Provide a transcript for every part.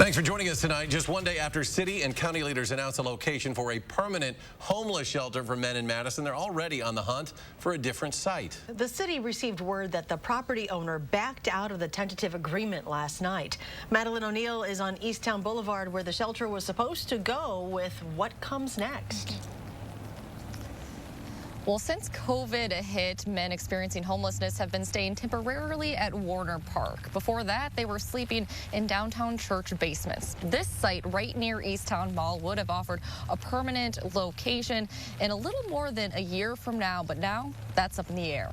Thanks for joining us tonight. Just one day after city and county leaders announced a location for a permanent homeless shelter for men in Madison, they're already on the hunt for a different site. The city received word that the property owner backed out of the tentative agreement last night. Madeline O'Neill is on Easttown Boulevard, where the shelter was supposed to go, with what comes next. Well, since COVID hit, men experiencing homelessness have been staying temporarily at Warner Park. Before that, they were sleeping in downtown church basements. This site right near Easttown Mall would have offered a permanent location in a little more than a year from now, but now that's up in the air.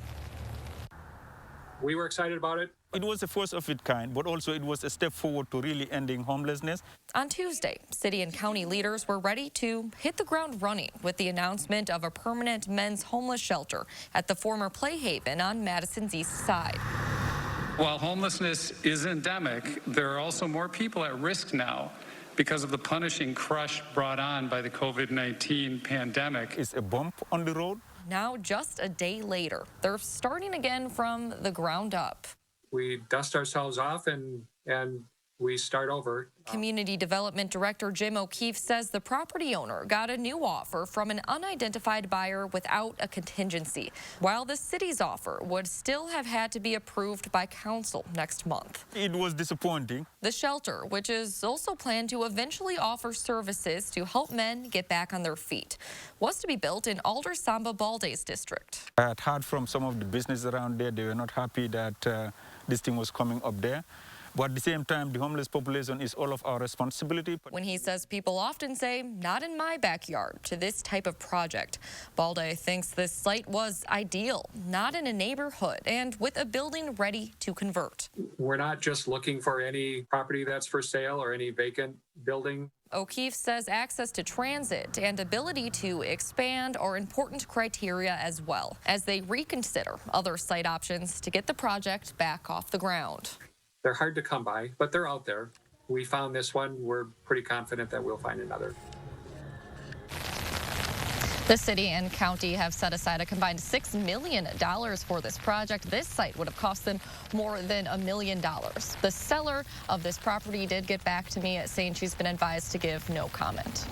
We were excited about it. It was the first of its kind, but also it was a step forward to really ending homelessness. On Tuesday, city and county leaders were ready to hit the ground running with the announcement of a permanent men's homeless shelter at the former Playhaven on Madison's east side. While homelessness is endemic, there are also more people at risk now because of the punishing crush brought on by the COVID-19 pandemic. It's a bump on the road. Now, just a day later, they're starting again from the ground up. We dust ourselves off and we start over. Community Development Director Jim O'Keefe says the property owner got a new offer from an unidentified buyer without a contingency, while the city's offer would still have had to be approved by council next month. It was disappointing. The shelter, which is also planned to eventually offer services to help men get back on their feet, was to be built in Alder Samba Balde's district. I had heard from some of the businesses around there. They were not happy that this thing was coming up there. But at the same time, the homeless population is all of our responsibility. When he says people often say, not in my backyard, to this type of project, Balde thinks this site was ideal, not in a neighborhood, and with a building ready to convert. We're not just looking for any property that's for sale or any vacant building. O'Keefe says access to transit and ability to expand are important criteria as well, as they reconsider other site options to get the project back off the ground. They're hard to come by, but they're out there. We found this one. We're pretty confident that we'll find another. The city and county have set aside a combined $6 million for this project. This site would have cost them more than $1 million. The seller of this property did get back to me saying she's been advised to give no comment.